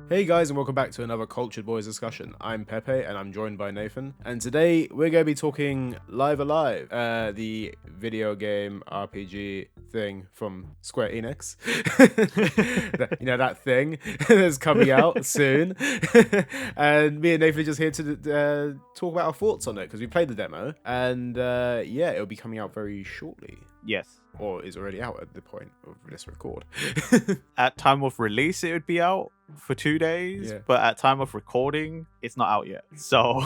Hey guys, and welcome back to another Cultured Boys discussion. I'm Pepe, and I'm joined by Nathan. And today we're going to be talking Live Alive, the video game RPG thing from Square Enix. That thing that's coming out soon. And me and Nathan are just here to talk about our thoughts on it because we played the demo, and it'll be coming out very shortly. Yes. Or is already out at the point of this record. At time of release, it would be out for 2 days, but at time of recording, it's not out yet. So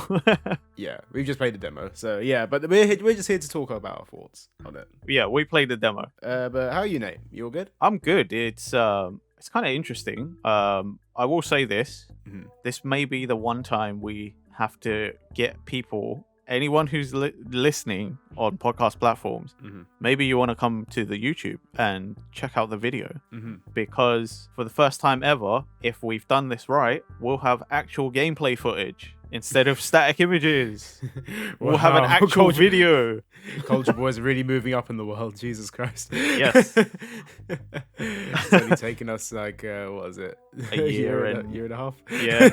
yeah, we've just played the demo. So yeah, but we're just here to talk about our thoughts on it. Yeah, we played the demo. But how are you, Nate? You all good? I'm good. It's kind of interesting. I will say this: this may be the one time we have to get people. Anyone who's listening on podcast platforms, maybe you want to come to the YouTube and check out the video, because for the first time ever, if we've done this right, we'll have actual gameplay footage instead of static images. We'll have an actual video. Culture Boys are really moving up in the world. Jesus Christ. Yes. It's only taken us like, what is it? A year and a half? Yeah.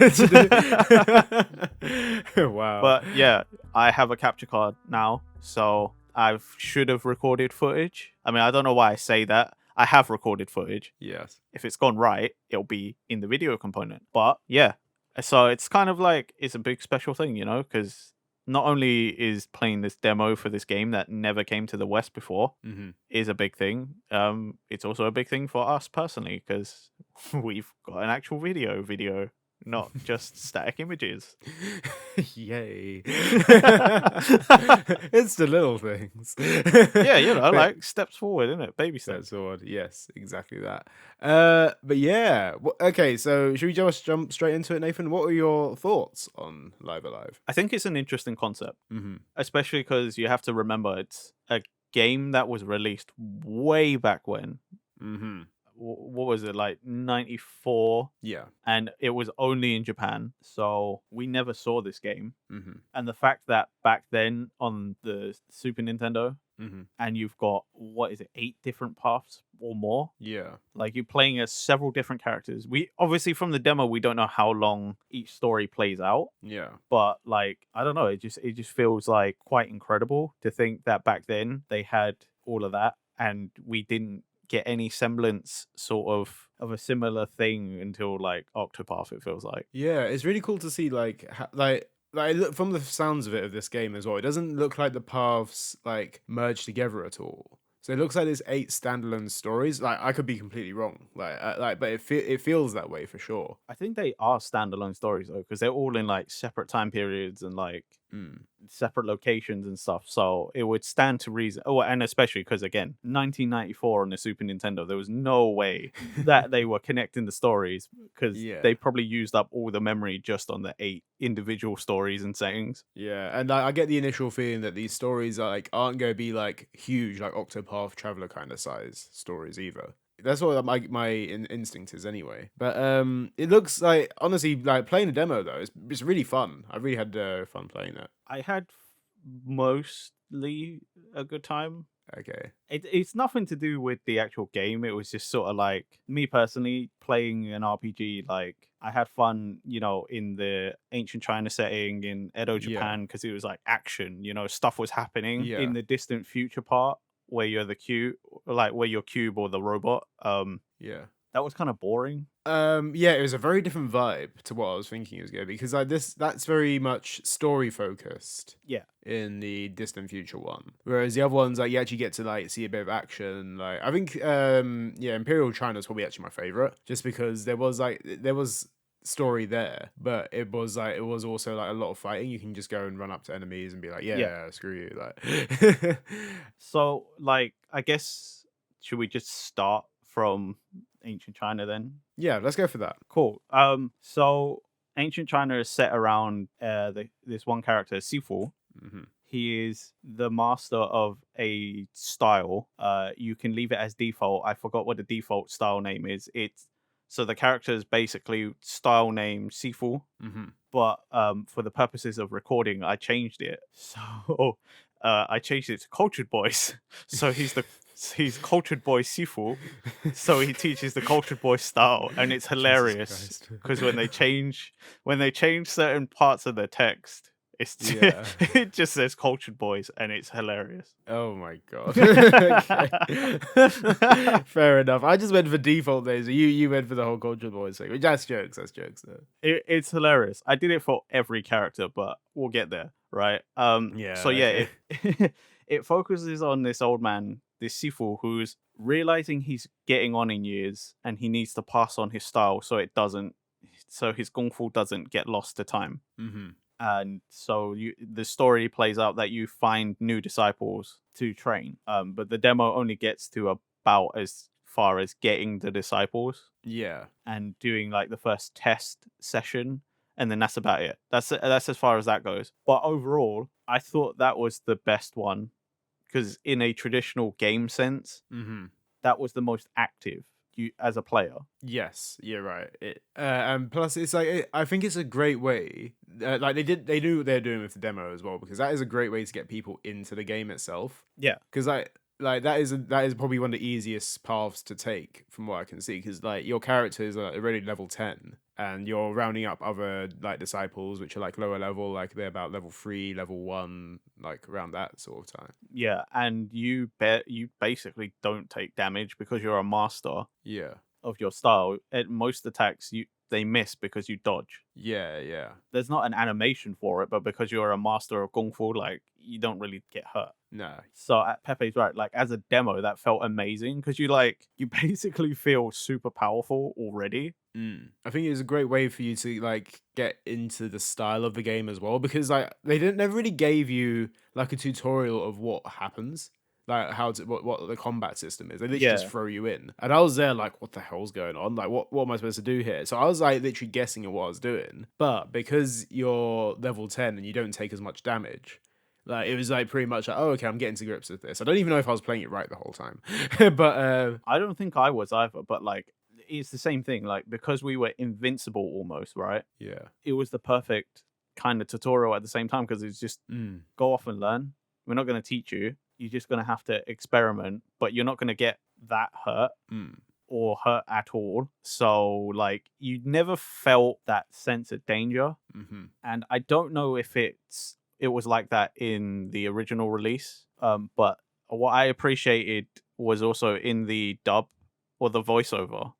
Wow. But yeah, I have a capture card now, so I should have recorded footage. I mean, I don't know why I say that. I have recorded footage. Yes. If it's gone right, it'll be in the video component. But yeah, so it's kind of like, it's a big special thing, because not only is playing this demo for this game that never came to the West before is a big thing, it's also a big thing for us personally, because we've got an actual video, not just static images. Yay. It's the little things. Yeah, like steps forward, isn't it? Baby steps forward. Yes, exactly that. But yeah, okay, so should we just jump straight into it, Nathan? What are your thoughts on Live Alive? I think it's an interesting concept, especially because you have to remember it's a game that was released way back when. What was it, like 94? Yeah. And it was only in Japan, so we never saw this game. And the fact that back then on the Super Nintendo, and you've got, 8 different paths or more? Yeah. Like, you're playing as several different characters. We obviously, from the demo, we don't know how long each story plays out. Yeah. But like, I don't know, it just feels like quite incredible to think that back then they had all of that and we didn't get any semblance sort of a similar thing until like Octopath, it feels like. Yeah, it's really cool to see like look, from the sounds of it, of this game as well, it doesn't look like the paths like merge together at all. So it looks like there's 8 standalone stories. Like, I could be completely wrong, but it feels that way for sure. I think they are standalone stories though, because they're all in like separate time periods and like separate locations and stuff. So it would stand to reason. Oh, and especially because again, 1994 on the Super Nintendo, there was no way that they were connecting the stories, because they probably used up all the memory just on the 8 individual stories and settings. Yeah, and I get the initial feeling that these stories aren't going to be like huge, like Octopath Traveler kind of size stories either. That's what my instinct is anyway. But it looks like, honestly, like playing the demo though, it's really fun. I really had fun playing it. I had mostly a good time. Okay. It's nothing to do with the actual game. It was just sort of like me personally playing an RPG. Like, I had fun, in the ancient China setting in Edo, Japan, because it was like action. Stuff was happening in the distant future part where you're the cube, like where you're cube or the robot. That was kind of boring. Yeah, it was a very different vibe to what I was thinking it was going to be, because like that's very much story focused. Yeah. In the distant future one, whereas the other ones, like, you actually get to like see a bit of action. Like, I think Imperial China is probably actually my favorite, just because there was story there, but it was also like a lot of fighting. You can just go and run up to enemies and be like, screw you, like. So like, I guess, should we just start from ancient China then? Yeah, let's go for that. Cool. So ancient China is set around this one character, Sifu. He is the master of a style. You can leave it as default. I forgot what the default style name is. So the character is basically style name Sifu, but for the purposes of recording, I changed it. So I changed it to Cultured Boys. So he's the he's cultured boy Sifu, so he teaches the cultured boy style, and it's Jesus hilarious Christ. because when they change certain parts of the text, Yeah. it just says cultured boys, and it's hilarious. Oh my god. Okay. Fair enough. I just went for default there, so you went for the whole cultural voice thing. Which that's jokes. That's jokes though. It's hilarious. I did it for every character, but we'll get there, right? So Yeah. yeah, Okay. it focuses on this old man, this Sifu, who's realizing he's getting on in years and he needs to pass on his style so his kung fu doesn't get lost to time. Mm-hmm. And so the story plays out that you find new disciples to train. But the demo only gets to about as far as getting the disciples Yeah. and doing like the first test session, and then that's about it. That's as far as that goes. But overall, I thought that was the best one because in a traditional game sense, Mm-hmm. that was the most active you as a player. Yes, you're right. And plus, it's like I think it's a great way. Like they knew what they're doing with the demo as well, because that is a great way to get people into the game itself. Yeah. Because like that is probably one of the easiest paths to take from what I can see. Because like your character is already level 10, and you're rounding up other like disciples which are like lower level, like they're about level 3, level 1, like around that sort of time. Yeah, and you basically don't take damage because you're a master Yeah. of your style. At most attacks they miss because you dodge. Yeah. Yeah. There's not an animation for it, but because you're a master of kung fu, like you don't really get hurt. No. So Pepe's right. Like as a demo, that felt amazing because you basically feel super powerful already. I think it's a great way for you to like get into the style of the game as well, because like never really gave you like a tutorial of what happens, like how to what the combat system is. They literally just Yeah. throw you in, and I was there like, what the hell's going on? Like what am I supposed to do here? So I was like literally guessing at what I was doing, but because you're level 10 and you don't take as much damage. Like it was like pretty much like, oh, okay, I'm getting to grips with this. I don't even know if I was playing it right the whole time, but I don't think I was either, but like it's the same thing. Like because we were invincible almost, right? yeah, It was the perfect kind of tutorial at the same time because it's just go off and learn. We're not going to teach you. You're just going to have to experiment, but you're not going to get that hurt or hurt at all. So like you never felt that sense of danger. And I don't know if it was like that in the original release. But what I appreciated was also in the dub or the voiceover,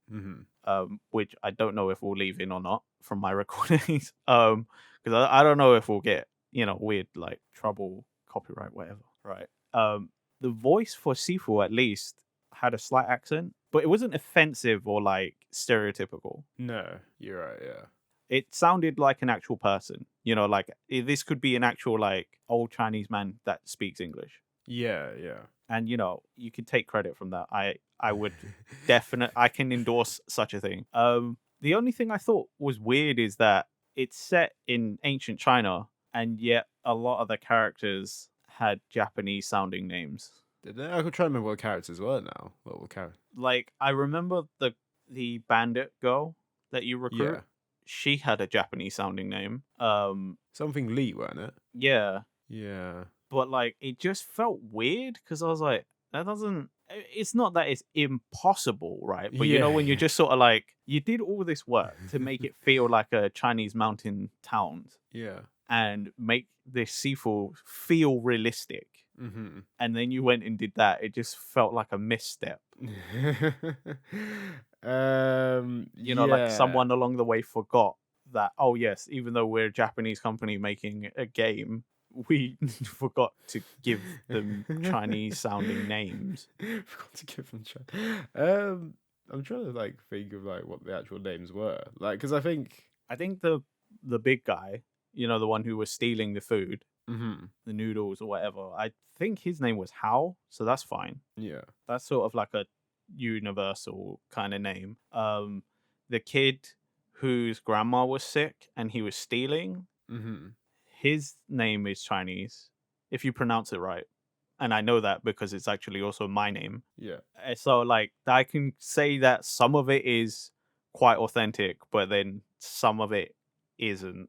which I don't know if we'll leave in or not from my recordings. Because I don't know if we'll get weird like trouble, copyright, whatever. Right. The voice for Sifu at least had a slight accent, but it wasn't offensive or like stereotypical. no, you're right, yeah. It sounded like an actual person, like this could be an actual like old Chinese man that speaks English. Yeah, yeah. And you can take credit from that. I would I can endorse such a thing. The only thing I thought was weird is that it's set in ancient China, and yet a lot of the characters had Japanese sounding names. I could try to remember what the characters were now. What were characters? Like I remember the bandit girl that you recruit. Yeah. She had a Japanese sounding name. Something Lee, weren't it? Yeah. Yeah. But like it just felt weird because I was like, that doesn't. It's not that it's impossible, right? But when you're just sort of like, you did all this work to make it feel like a Chinese mountain town, Yeah. and make this Sifu feel realistic, and then you went and did that. It just felt like a misstep. Like someone along the way forgot that. Oh yes, even though we're a Japanese company making a game, we forgot to give them Chinese sounding names. Forgot to give them I'm trying to like think of like what the actual names were, like because I think the big guy, the one who was stealing the food, the noodles or whatever, I think his name was Hao, so that's fine. Yeah, that's sort of like a universal kind of name. The kid whose grandma was sick and he was stealing, his name is Chinese, if you pronounce it right. And I know that because it's actually also my name. Yeah. So, like, I can say that some of it is quite authentic, but then some of it isn't.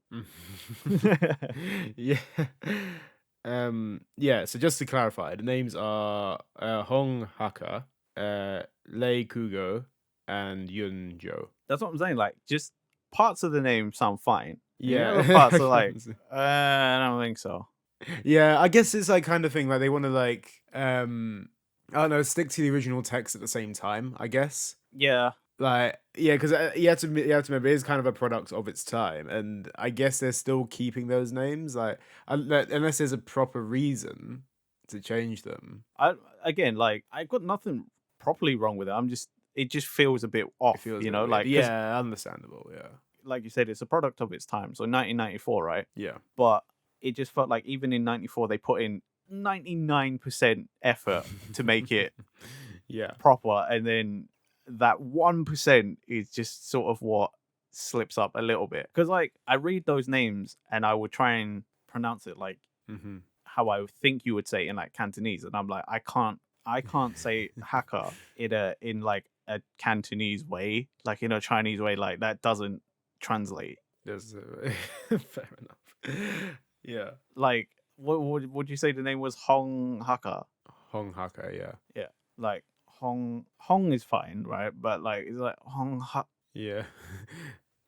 Yeah. Yeah, so just to clarify, the names are Hong Haka, Lei Kugo, and Yun Jo. That's what I'm saying. Like, just parts of the name sound fine. And the other Yeah. parts are like, I don't think so. Yeah, I guess it's like kind of thing like they want to like I don't know, stick to the original text at the same time, I guess. Yeah. Like, yeah, because you have to remember it is kind of a product of its time, and I guess they're still keeping those names, like unless there's a proper reason to change them. Like, I got nothing properly wrong with it. It just feels a bit It off, feels a you bit know, weird. like, Yeah, understandable. Yeah, like you said, it's a product of its time. So 1994, right? yeah, But it just felt like even in 94, they put in 99% effort to make it yeah, proper. And then that 1% is just sort of what slips up a little bit. Because, like, I read those names and I would try and pronounce it like hmm how I would think you would say it in like Cantonese. And I'm like, I can't say Hakka in like a Cantonese way, like in a Chinese way. Like, that doesn't translate. There's fair enough. Yeah, Like, what would you say the name was? Hong Hakka. Hong Haka. Yeah, Yeah, like Hong is fine, right? But like it's like Hong Ha. yeah,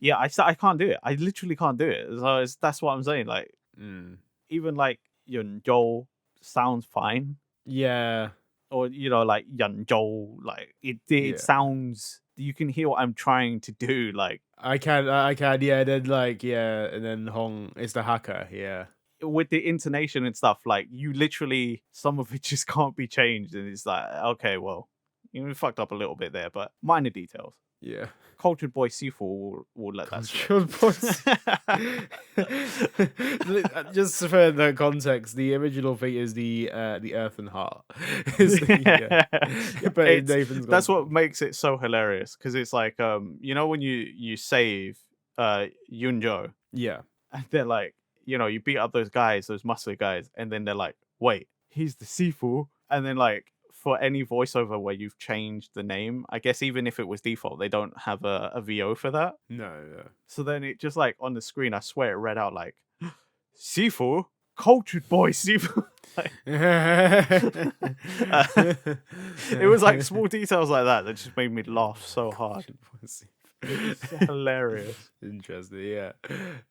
Yeah, I can't do it. I literally can't do it. So that's what I'm saying. Like mm. even like Yun Zhou sounds fine, Yeah, or like Yun Zhou, like it yeah. sounds. You can hear what I'm trying to do. Like I can, yeah. Then like, yeah, and then Hong is the hacker, yeah, with the intonation and stuff, like you literally some of it just can't be changed, and it's like okay, well, fucked up a little bit there, but minor details. yeah. Cultured Boy Sifu will let that slip. Cultured Boys. Just for the context, the original thing is the Earthen Heart. But Nathan's That's gone. what makes it so hilarious, because it's like when you save Yunjo, Yeah, and they're like, you beat up those guys, those muscly guys, and then they're like, wait, he's the Sifu, and then like for any voiceover where you've changed the name, I guess even if it was default, they don't have a VO for that. no, So then it just like on the screen, I swear it read out like Sifu, Cultured Boy Sifu. It was like small details like that just made me laugh so hard. It's hilarious. Interesting, yeah.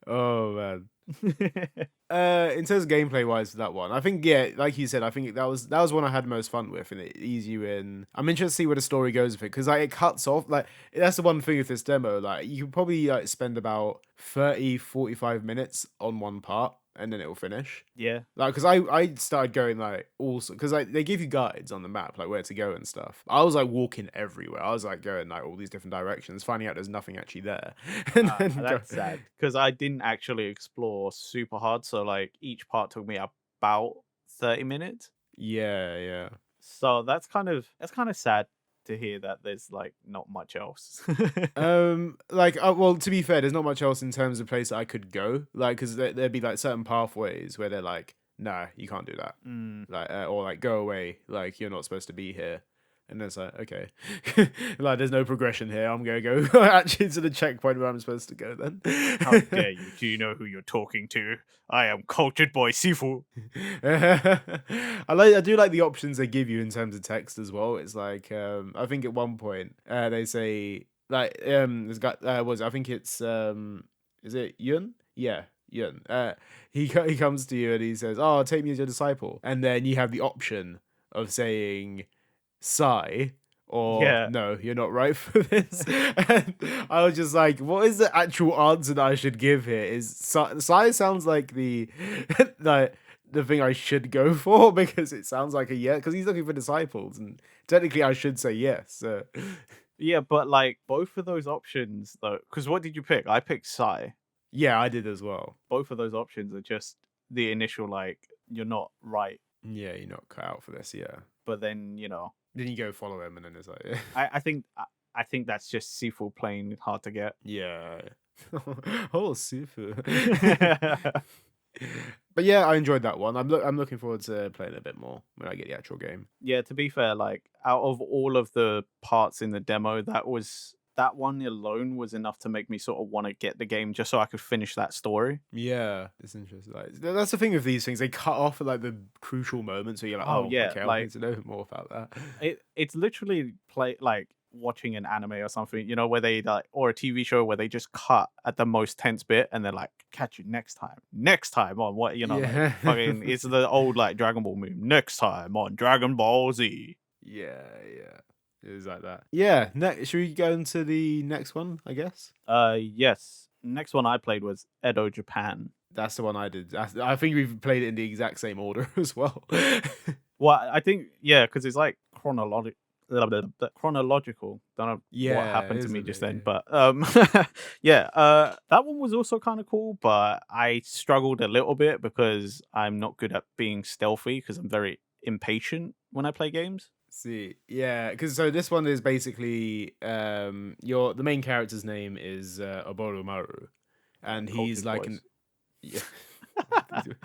Oh man. In terms of gameplay wise for that one, I think like you said, I think that was one I had most fun with, and it eased you in. I'm interested to see where the story goes with it, because like it cuts off, like that's the one thing with this demo, like you can probably like spend about 30-45 minutes on one part and then it will finish. Yeah. Like, because I started going like also because like they give you guides on the map like where to go and stuff. I was like walking everywhere. I was like going like all these different directions, finding out there's nothing actually there. And then That's sad, because I didn't actually explore super hard. So like each part took me about 30 minutes. Yeah. So that's kind of sad to hear that there's like not much else. Like well, to be fair, there's not much else in terms of place that I could go, like because there'd be like certain pathways where they're like, nah, you can't do that, like or like go away, like you're not supposed to be here. And it's like, okay, like there's no progression here. I'm gonna go actually to the checkpoint where I'm supposed to go. Then How dare you? Do you know who you're talking to? I am Cultured Boy Sifu. I do like the options they give you in terms of text as well. It's like I think at one point they say like this guy I think it's is it Yun? Yeah, Yun. He comes to you and he says, "Oh, take me as your disciple," and then you have the option of saying sigh or Yeah. no, you're not right for this. And I was just like, what is the actual answer that I should give here? Is sigh sounds like the like the thing I should go for, because it sounds like a yeah, because he's looking for disciples and technically I should say yes. So. Yeah, but like both of those options though, because what did you pick? I picked Psy. Yeah, I did as well. Both of those options are just the initial like you're not right. Yeah, you're not cut out for this. Yeah, but then then you go follow him, and then it's like, I think that's just Sifu playing hard to get. Yeah. Oh, Sifu. But yeah, I enjoyed that one. I'm looking forward to playing it a bit more when I get the actual game. Yeah, to be fair, like out of all of the parts in the demo, that was that one alone was enough to make me sort of want to get the game just so I could finish that story. Yeah, it's interesting. Like, that's the thing with these things; they cut off at like the crucial moments where you're like, Oh "Oh, yeah, okay, I like need to know more about that." it's literally like watching an anime or something, where they like, or a TV show where they just cut at the most tense bit and they're like, catch you next time on what, like Yeah, fucking, it's the old like Dragon Ball meme, next time on Dragon Ball Z. yeah, yeah. It was like that. Yeah. Should we go into the next one? I guess Yes. Next one I played was Edo, Japan. that's the one I did. I think we've played it in the exact same order as well. Well, I think, yeah, because it's like chronological. Don't know what Yeah, happened to me isn't just it? then, Yeah. but yeah, that one was also kind of cool, but I struggled a little bit because I'm not good at being stealthy because I'm very impatient when I play games. See, yeah, because so this one is basically the main character's name is Oboromaru, and he's Cultured like boys. yeah.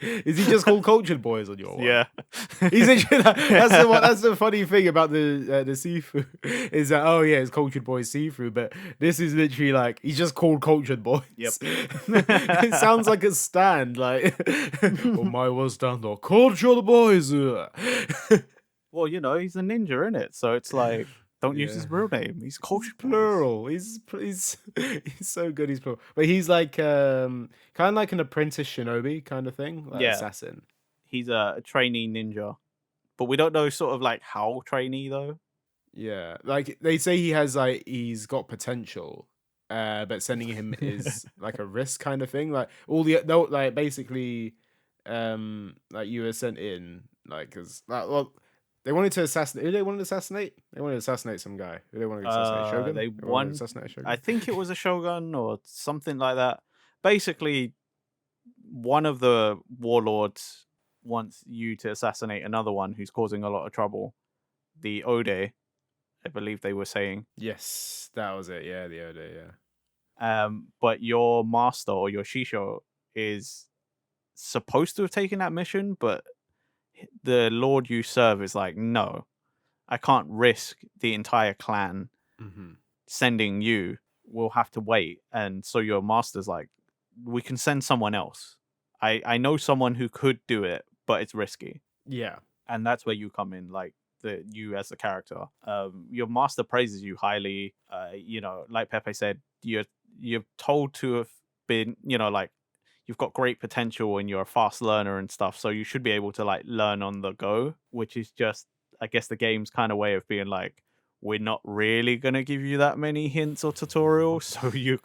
Is he just called Cultured Boys on your one? Yeah, He's literally, that's the funny thing about the seafood is that it's Cultured Boys seafood, but this is literally like he's just called Cultured Boys. Yep. It sounds like a stand, like oh my was stand or Cultured Boys. Well, he's a ninja in it, so it's like don't use Yeah. his real name. He's Cultured Boys. Plural. He's he's so good. He's plural, but he's like kind of like an apprentice shinobi kind of thing, like Yeah. assassin. He's a trainee ninja, but we don't know sort of like how trainee though. Yeah, like they say he's got potential, but sending him is like a risk kind of thing. Like like basically, like you were sent in like because well. They wanted to assassinate. Who they wanted to assassinate? They wanted to assassinate some guy. Who they wanted to assassinate? Shogun. They wanted to won. assassinate a Shogun. I think it was a shogun or something like that. Basically, one of the warlords wants you to assassinate another one who's causing a lot of trouble. The Ode, I believe they were saying. Yes, that was it. Yeah, the Oda. Yeah. But your master or your Shisho is supposed to have taken that mission, but the lord you serve is like, no, I can't risk the entire clan Mm-hmm. sending you. We'll have to wait. And so your master's like, we can send someone else. I know someone who could do it, but it's risky. Yeah. And that's where you come in, like you as the character. Your master praises you highly. Like Pepe said, you're told to have been, like you've got great potential and you're a fast learner and stuff. So you should be able to like learn on the go, which is just, I guess, the game's kind of way of being like, we're not really gonna give you that many hints or tutorials, so you're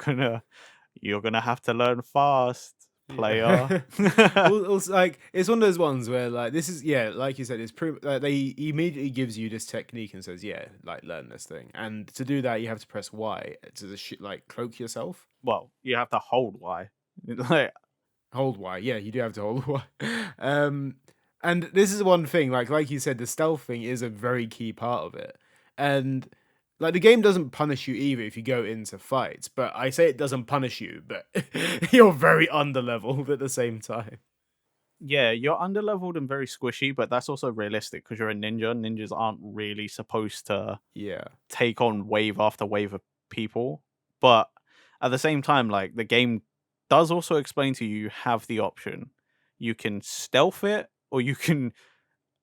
gonna have to learn fast, player. It's like it's one of those ones where like this is like you said, it's they immediately gives you this technique and says like learn this thing, and to do that you have to press Y to like cloak yourself. Well, you have to hold Y. Like, hold Y, yeah, you do have to hold Y. And this is one thing, like you said, the stealth thing is a very key part of it, and like the game doesn't punish you either if you go into fights, but I say it doesn't punish you, but you're very underleveled at the same time. yeah, you're underleveled and very squishy, but that's also realistic because you're a ninja. Ninjas aren't really supposed to take on wave after wave of people. But at the same time, like the game does also explain to you have the option. You can stealth it, or you can,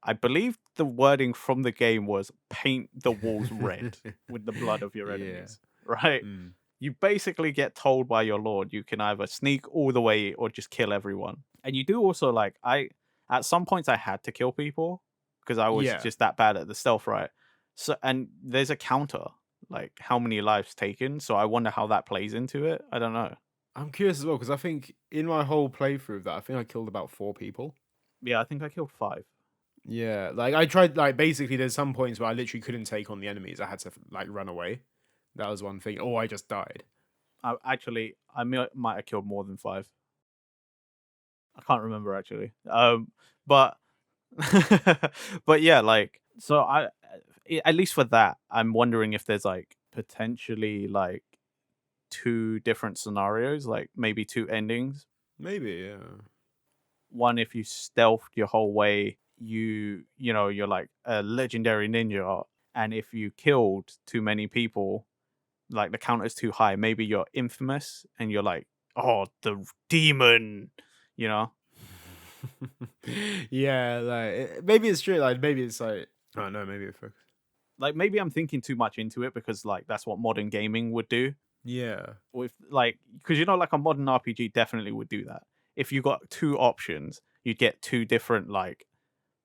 I believe the wording from the game was paint the walls red with the blood of your enemies, right? Mm. You basically get told by your lord you can either sneak all the way or just kill everyone. And you do also like, at some points I had to kill people because I was just that bad at the stealth, right? So, and there's a counter, like how many lives taken. So I wonder how that plays into it. I don't know. I'm curious as well because I think in my whole playthrough of that, I think I killed about 4 people. Yeah, I think I killed 5. Yeah, like I tried, like basically there's some points where I literally couldn't take on the enemies. I had to like run away. That was one thing. Oh, I just died. I might have killed more than 5. I can't remember actually. But but yeah, like so at least for that, I'm wondering if there's like potentially like 2 different scenarios, like maybe 2 endings. Maybe, yeah. One, if you stealthed your whole way, you're like a legendary ninja, and if you killed too many people, like the counter's too high. Maybe you're infamous and you're like, oh, the demon, you know? Yeah, like maybe it's true. Like maybe it's like I don't know. Maybe it's focus. Like maybe I'm thinking too much into it because like that's what modern gaming would do. Yeah, With like, because like a modern RPG definitely would do that. If you got two options, you'd get two different like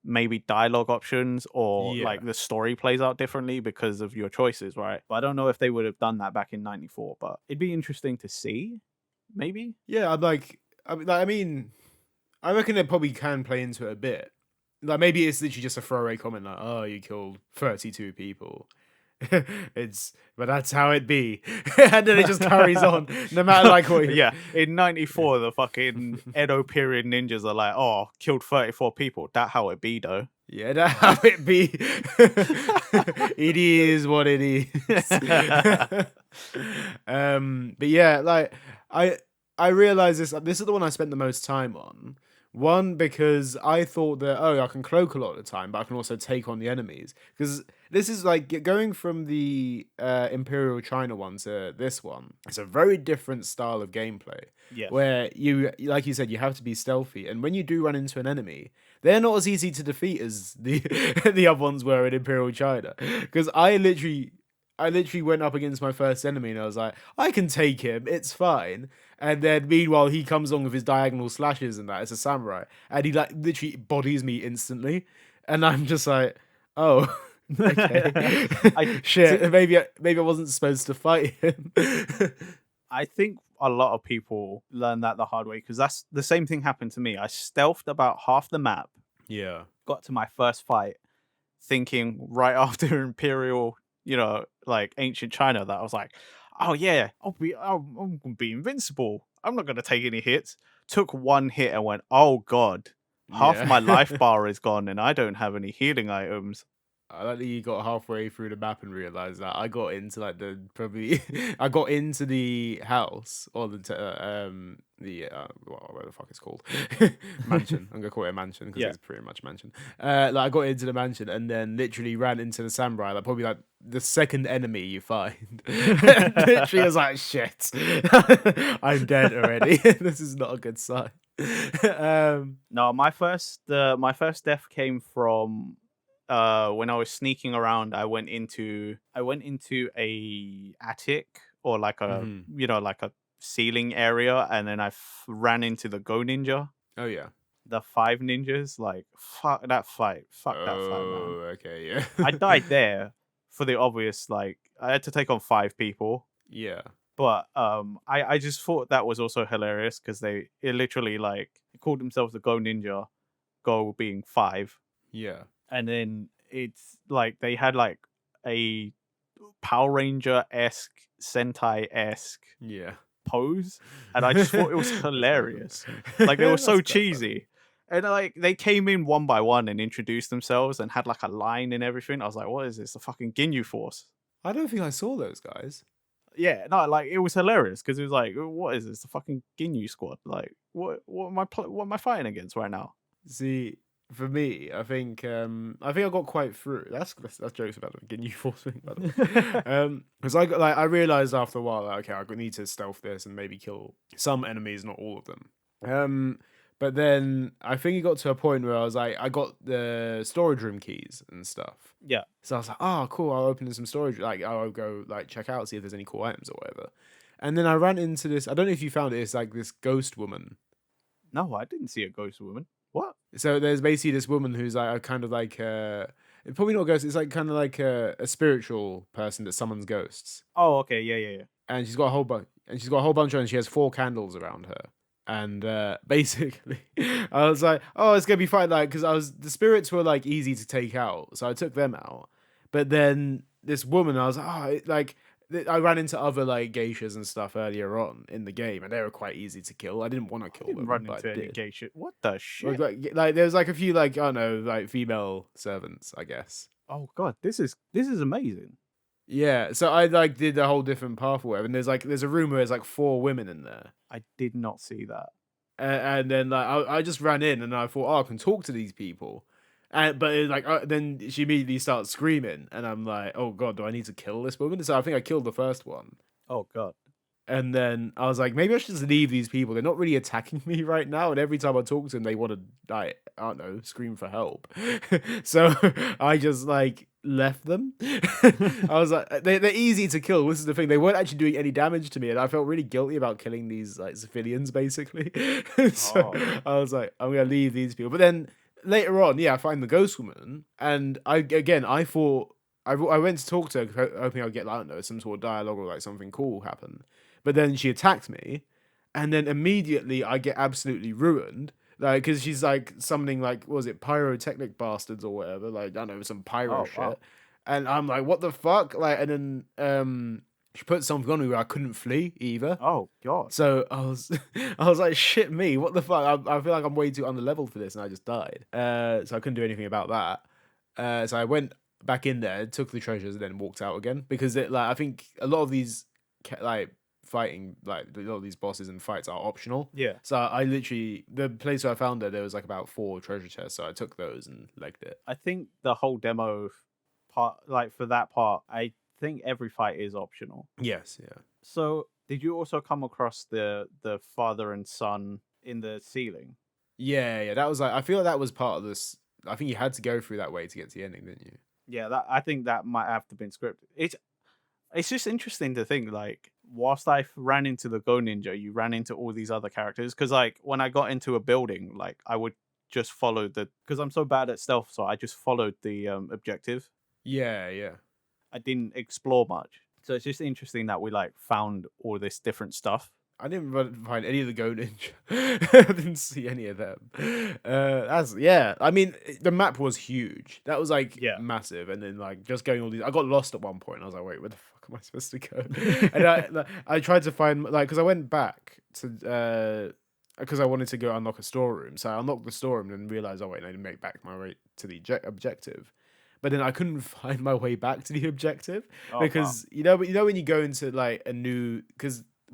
maybe dialogue options, or yeah, like the story plays out differently because of your choices, right? But I don't know if they would have done that back in '94, but it'd be interesting to see, maybe. yeah. I'm like, I mean, I reckon it probably can play into it a bit. Like maybe it's literally just a throwaway comment, like, "Oh, you killed 32 people." But that's how it be, and then it just carries on, no matter like what. Yeah, in '94, the fucking Edo period ninjas are like, oh, killed 34 people. That how it be though. Yeah, that's how it be. It is what it is. But yeah, like I realized this. This is the one I spent the most time on. One, because I thought that, oh, I can cloak a lot of the time, but I can also take on the enemies. Because this is like going from the Imperial China one to this one. It's a very different style of gameplay. Yes. Where you, like you said, you have to be stealthy, and when you do run into an enemy, they're not as easy to defeat as the the other ones were in Imperial China. Because I literally went up against my first enemy and I was like, I can take him, it's fine. And then meanwhile he comes on with his diagonal slashes and that, it's a samurai. And he like literally bodies me instantly. And I'm just like, oh, okay. Shit, maybe I wasn't supposed to fight him. I think a lot of people learn that the hard way, because that's the same thing happened to me. I stealthed about half the map, Yeah. got to my first fight, thinking right after Imperial, like ancient China, that I was like, oh yeah, I'm gonna be invincible. I'm not gonna take any hits. Took one hit and went, oh god, half my life bar is gone and I don't have any healing items. I like that you got halfway through the map and realized that. I got into like I got into the house or what the fuck it's called, mansion. I'm gonna call it a mansion because it's pretty much mansion. Like I got into the mansion and then literally ran into the samurai, like probably like the second enemy you find. Literally, I was like, shit, I'm dead already. This is not a good sign. No, my first death came from when I was sneaking around. I went into a attic, or like a like a ceiling area, and then I ran into the Go Ninja. Oh yeah, the 5 ninjas. Like fuck that fight, man. Oh, okay, yeah. I died there for the obvious. Like I had to take on 5 people. Yeah. But I just thought that was also hilarious because it literally like called themselves the Go Ninja, Go being 5. Yeah. And then it's like they had like a Power Ranger-esque, Sentai-esque pose, and I just thought it was hilarious. Like they were so cheesy. And like they came in one by one and introduced themselves and had like a line and everything. I was like, what is this? The fucking Ginyu Force? I don't think I saw those guys. Yeah, no, like it was hilarious because it was like, what is this? The fucking Ginyu Squad? Like, what am I fighting against right now? See, for me, I think I got quite through. That's jokes about the Ginyu Force thing, by the way. Because I realized after a while, like, okay, I need to stealth this and maybe kill some enemies, not all of them. But then I think it got to a point where I was like, I got the storage room keys and stuff. Yeah. So I was like, oh, cool. I'll open some storage. Like, I'll go like check out, see if there's any cool items or whatever. And then I ran into this. I don't know if you found it. It's like this ghost woman. No, I didn't see a ghost woman. What? So there's basically this woman who's like a kind of like probably not a ghost. It's like kind of like a spiritual person that summons ghosts. Oh, okay, yeah. And she's got a whole bunch. And she's got a whole bunch of, and she has 4 candles around her. And basically, I was like, "Oh, it's gonna be fine." Like, because the spirits were like easy to take out, so I took them out. But then this woman, I was like, I ran into other like geishas and stuff earlier on in the game, and they were quite easy to kill. I didn't want to kill them. Run into any geisha. What the shit? Like there's like a few like I don't know, like female servants, I guess. Oh god, this is amazing. Yeah, so I like did a whole different path or whatever, and there's a room where there's like 4 women in there. I did not see that. And then like I just ran in and I thought, oh, I can talk to these people. And but then she immediately starts screaming, and I'm like, oh god, do I need to kill this woman? So I think I killed the first one. Oh god. And then I was like, maybe I should just leave these people. They're not really attacking me right now. And every time I talk to them, they want to, like, I don't know, scream for help. So I just, like, left them. I was like, they're easy to kill. This is the thing. They weren't actually doing any damage to me. And I felt really guilty about killing these, like, civilians, basically. So Oh. I was like, I'm going to leave these people. But then later on, yeah, I find the ghost woman. And I thought, I went to talk to her, hoping I'd get, like, I don't know, some sort of dialogue or, like, something cool happen. But then she attacked me, and then immediately I get absolutely ruined. Like, because she's like summoning, like, what was it, pyrotechnic bastards or whatever? Like, I don't know, some pyro Oh shit. wow. And I'm like, what the fuck? Like, and then she put something on me where I couldn't flee either. Oh god. So I was, I was like, shit me, what the fuck? I feel like I'm way too underleveled for this, and I just died. So I couldn't do anything about that. So I went back in there, took the treasures, and then walked out again because I think a lot of these fighting, like a lot of these bosses and fights are optional. Yeah. So I literally, the place where I found her, there was like about 4 treasure chests, so I took those and legged it. I think the whole demo part, like for that part, I think every fight is optional. Yes, yeah. So did you also come across the father and son in the ceiling? Yeah, that was like, I feel like that was part of this. I think you had to go through that way to get to the ending, didn't you? Yeah, that I think that might have to been scripted. It's just interesting to think, like, whilst I ran into the Go Ninja, you ran into all these other characters. Because, like, when I got into a building, like, I would just follow because I'm so bad at stealth, so I just followed the objective. Yeah. I didn't explore much. So it's just interesting that we, like, found all this different stuff. I didn't find any of the Go Ninja. I didn't see any of them. I mean, the map was huge. That was like massive, and then like just going all these. I got lost at one point. I was like, wait, where the fuck am I supposed to go? And I tried to find because I went back to because I wanted to go unlock a storeroom. So I unlocked the storeroom and realized, oh wait, I need to make back my way to the objective. But then I couldn't find my way back to the objective because wow. you know when you go into like a new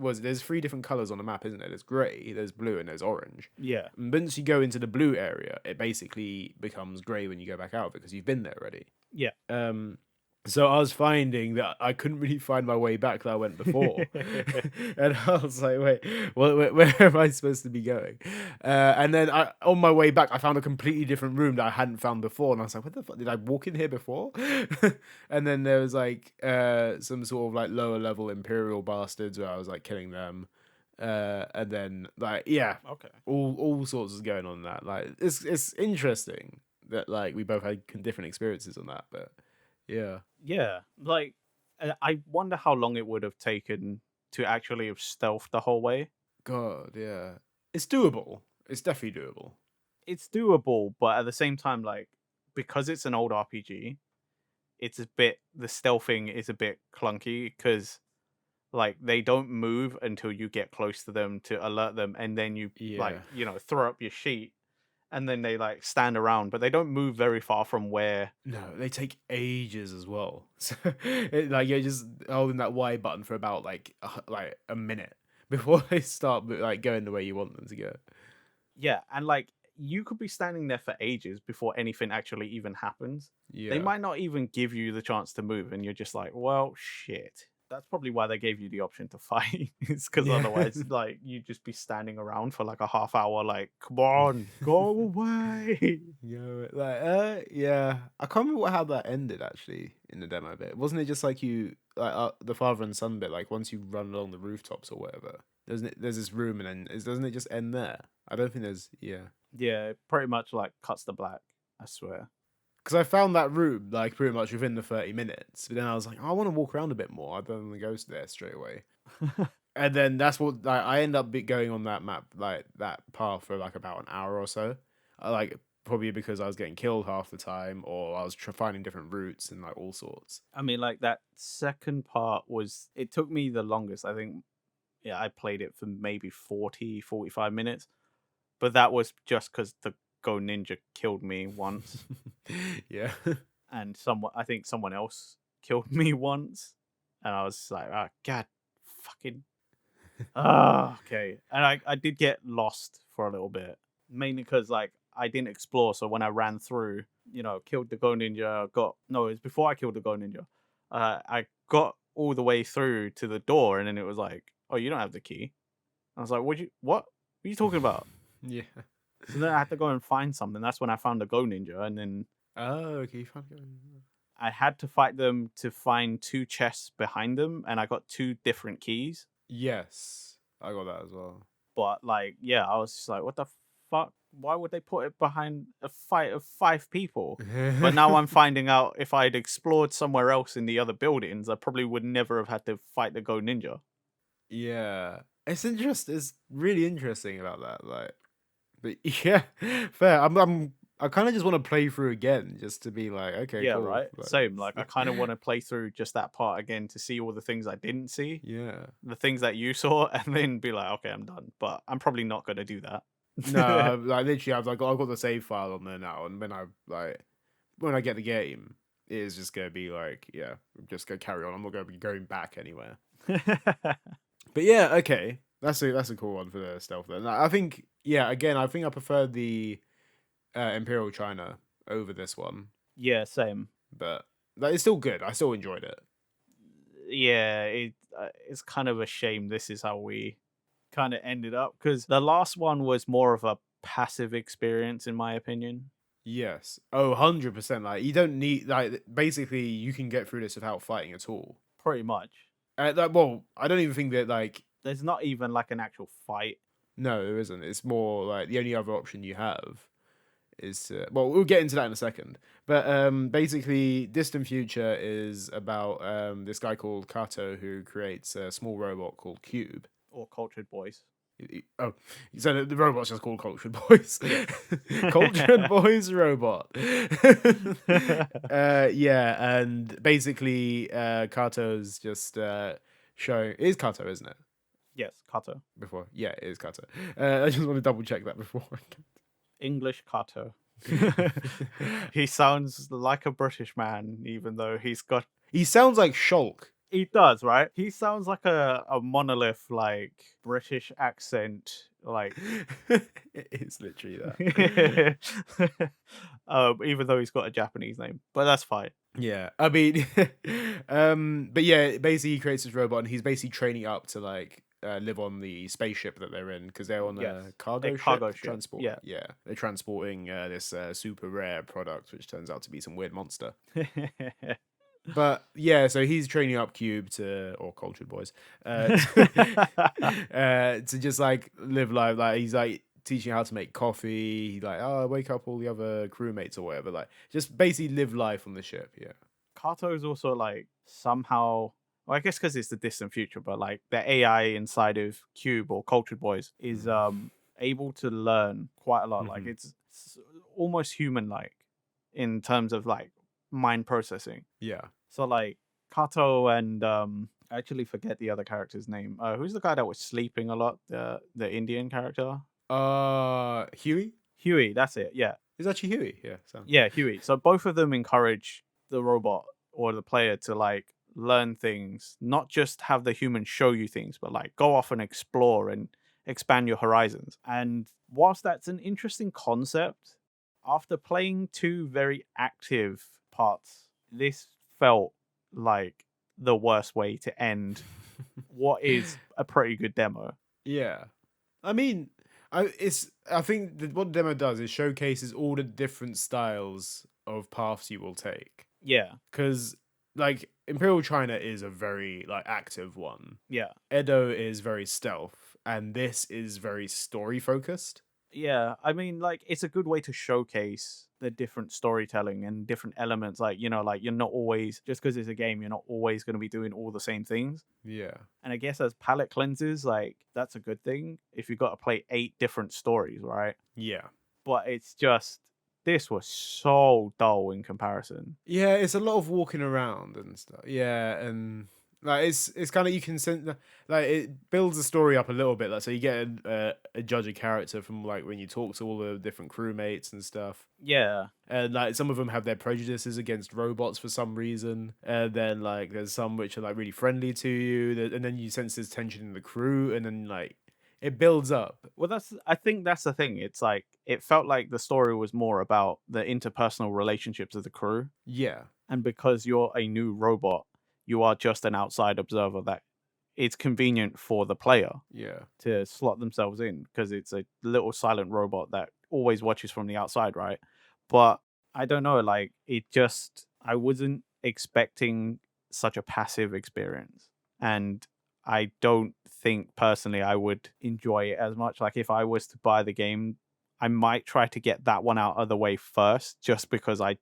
there's 3 different colors on the map, isn't there? There's grey, there's blue, and there's orange. Yeah. And once you go into the blue area, it basically becomes grey when you go back out because you've been there already. Yeah. So I was finding that I couldn't really find my way back that I went before. And I was like, wait, where am I supposed to be going? And then on my way back, I found a completely different room that I hadn't found before. And I was like, what the fuck? Did I walk in here before? And then there was like some sort of like lower level Imperial bastards where I was like killing them. And then like, yeah. Okay. All sorts is going on in that. Like, it's interesting that like we both had different experiences on that, but yeah. Yeah, like I wonder how long it would have taken to actually have stealthed the whole way. God, yeah. It's doable. It's definitely doable. It's doable, but at the same time, like, because it's an old RPG, the stealthing is a bit clunky because like they don't move until you get close to them to alert them, and then you like, you know, throw up your sheet. And then they like stand around, but they don't move very far from where. No, they take ages as well. So like you're just holding that Y button for about like a minute before they start like going the way you want them to go. Yeah, and like you could be standing there for ages before anything actually even happens. Yeah, they might not even give you the chance to move, and you're just like, well, shit. That's probably why they gave you the option to fight. It's because otherwise, like, you'd just be standing around for like a half hour, like, come on, go away. Yeah. I can't remember how that ended actually in the demo bit. Wasn't it just like you, like the father and son bit? Like once you run along the rooftops or whatever, there's this room, and then doesn't it just end there? I don't think there's Yeah, it pretty much like cuts to black. I swear. Because I found that room like pretty much within the 30 minutes. But then I was like, I want to walk around a bit more. I don't want to go there straight away. And then that's what I end up going on that map, like that path for like about an hour or so. Like probably because I was getting killed half the time, or I was finding different routes and like all sorts. I mean, like that second part it took me the longest. I think, I played it for maybe 45 minutes. But that was just because the Go Ninja killed me once. Yeah. And I think someone else killed me once. And I was like, oh, God, fucking. Okay. And I did get lost for a little bit. Mainly because, like, I didn't explore. So when I ran through, killed the Go Ninja, it was before I killed the Go Ninja. I got all the way through to the door, and then it was like, oh, you don't have the key. I was like, what are you talking about? Yeah. So then I had to go and find something. That's when I found the Go Ninja, and then Oh, okay. You found it. I had to fight them to find 2 chests behind them, and I got 2 different keys. Yes, I got that as well. But like, yeah, I was just like, what the fuck? Why would they put it behind a fight of 5 people? But now I'm finding out if I'd explored somewhere else in the other buildings, I probably would never have had to fight the Go Ninja. Yeah, it's really interesting about that. Like, but yeah, fair. I kind of just want to play through again just to be like, okay, Yeah, cool. right. Same. Like, I kind of want to play through just that part again to see all the things I didn't see, Yeah. the things that you saw, and then be like, okay, I'm done. But I'm probably not going to do that. No, like literally, I've got the save file on there now, and when I get the game, it is just gonna be like, yeah, I'm just gonna carry on. I'm not gonna be going back anywhere. But yeah, okay, that's a cool one for the stealth. Then I think, yeah, again, I think I prefer the Imperial China over this one, Yeah, same. but like, it's still good. I still enjoyed it. Yeah, it's kind of a shame this is how we kind of ended up, because the last one was more of a passive experience, in my opinion. Yes. Oh, 100%. Like, you don't need, like, basically, you can get through this without fighting at all. Pretty much. Well, I don't even think that, like, There's not even like an actual fight. no, there isn't. It's more like the only other option you have is to, well, we'll get into that in a second. But basically, Distant Future is about this guy called Kato who creates a small robot called Cube. Or Cultured Boys. Oh, so the robot's just called Cultured Boys. Cultured Boys robot. Yeah, and basically, Kato's just showing. It is Kato, isn't it? Yes, Kato. Before, yeah, it is Kato. I just want to double check that before. English Kato. He sounds like a British man, even though He sounds like Shulk. He does, right? He sounds like a monolith, like British accent, like It is literally that. even though he's got a Japanese name, but that's fine. Yeah, I mean, but yeah, basically he creates this robot and he's basically training it up to like live on the spaceship that they're in because they're on a cargo ship. Transport. Yeah, they're transporting this super rare product, which turns out to be some weird monster. But yeah, so he's training up Cube or Cultured Boys, to just like live life. Like he's like teaching how to make coffee. He's like, oh, wake up all the other crewmates or whatever. Like just basically live life on the ship. Yeah. Kato is also like somehow, well, I guess because it's the distant future, but like the AI inside of Cube or Cultured Boys is able to learn quite a lot. Like it's almost human-like in terms of like mind processing. Yeah. So like Kato and I actually forget the other character's name. Who's the guy that was sleeping a lot? The Indian character. Huey. Huey, that's it. Yeah. It's actually Huey. Yeah. So. Yeah, Huey. So both of them encourage the robot or the player to like learn things, not just have the human show you things, but like go off and explore and expand your horizons. And whilst that's an interesting concept, after playing 2 very active parts, this felt like the worst way to end what is a pretty good demo. Yeah, I mean, I think what the demo does is showcases all the different styles of paths you will take. Yeah, because like Imperial China is a very like active one. Yeah, Edo is very stealth, and this is very story focused. Yeah, I mean, like, it's a good way to showcase the different storytelling and different elements. Like, like you're not always, just because it's a game, you're not always going to be doing all the same things. Yeah. And I guess as palette cleansers, like, that's a good thing if you've got to play 8 different stories, right? Yeah. But it's just, this was so dull in comparison. Yeah, it's a lot of walking around and stuff. Yeah, and like it's kind of, you can send like it builds the story up a little bit. Like so, you get a judge a character from like when you talk to all the different crewmates and stuff. Yeah, and like some of them have their prejudices against robots for some reason. And then like there's some which are like really friendly to you, and then you sense there's tension in the crew, and then like It builds up. Well, I think that's the thing. It's like it felt like the story was more about the interpersonal relationships of the crew, Yeah. and because you're a new robot, you are just an outside observer that it's convenient for the player Yeah. to slot themselves in because it's a little silent robot that always watches from the outside, right? But I don't know, like I wasn't expecting such a passive experience. And I don't think personally I would enjoy it as much. Like if I was to buy the game, I might try to get that one out of the way first just because I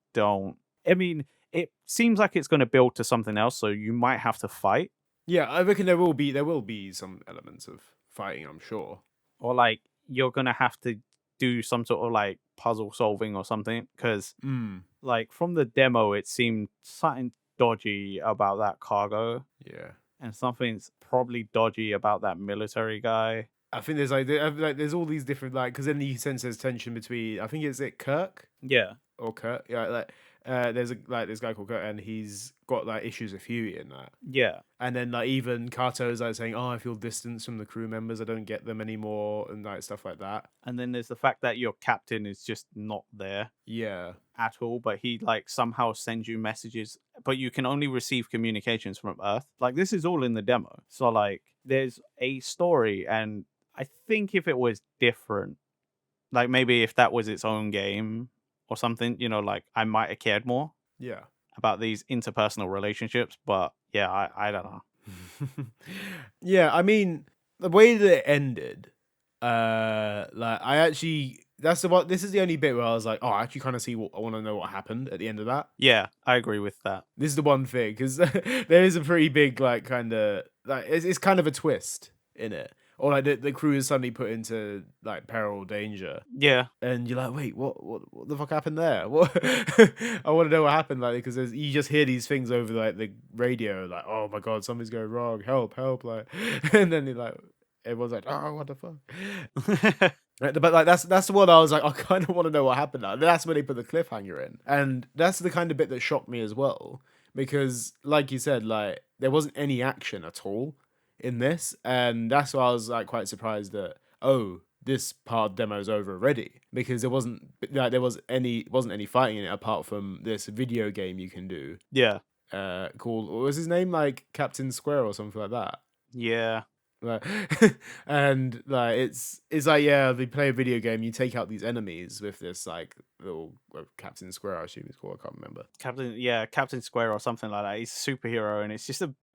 mean, it seems like it's going to build to something else, so you might have to fight. Yeah, I reckon there will be some elements of fighting, I'm sure. Or like you're gonna have to do some sort of like puzzle solving or something because Mm. like from the demo it seemed something dodgy about that cargo Yeah. and something's probably dodgy about that military guy. I think there's all these different because then you sense there's tension between, I think it's Kirk Yeah, or Kurt. Yeah, there's this guy called Kurt, and he's got like issues with Huey in that. yeah, And then like even Kato's like saying, "Oh, I feel distance from the crew members. I don't get them anymore," and like stuff like that. and then there's the fact that your captain is just not there Yeah, at all, but he like somehow sends you messages, but you can only receive communications from Earth. Like this is all in the demo, so like there's a story, and I think if it was different, like maybe if that was its own game or something, like I might have cared more yeah. about these interpersonal relationships. But yeah, I don't know. Yeah, I mean, the way that it ended, like I actually, this is the only bit where I was like, oh, I actually kind of see I want to know what happened at the end of that. Yeah, I agree with that. This is the one thing, because there is a pretty big, like, kind of, like, it's kind of a twist in it. Or, like, the crew is suddenly put into, like, peril, danger. Yeah, And you're like, wait, what the fuck happened there? What? I want to know what happened, like, because you just hear these things over, like, the radio, like, oh my god, something's going wrong, help, like, and then you're like, everyone's like, oh, what the fuck? Right, but like that's the one I was like, I kind of want to know what happened now. That's when they put the cliffhanger in, and that's the kind of bit that shocked me as well, because like you said, like there wasn't any action at all in this, and that's why I was like quite surprised that this part demo's over already, because wasn't any fighting in it apart from this video game you can do yeah, called, what was his name, like Captain Square or something like that. yeah, Like, and like it's like, yeah, they play a video game, you take out these enemies with this like little Captain Square, I assume it's called, I can't remember. Captain Square or something like that. He's a superhero, and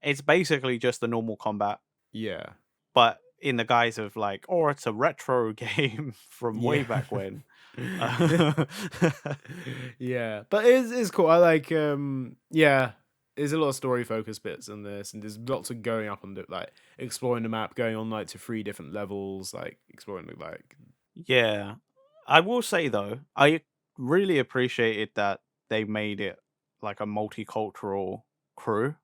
it's basically just the normal combat, Yeah. but in the guise of like, oh, it's a retro game from way Yeah. back when. Yeah, but it's cool. I like yeah, there's a lot of story focused bits in this, and there's lots of going up on like exploring the map, going on like to 3 different levels, like exploring the like. Yeah. I will say though, I really appreciated that they made it like a multicultural crew,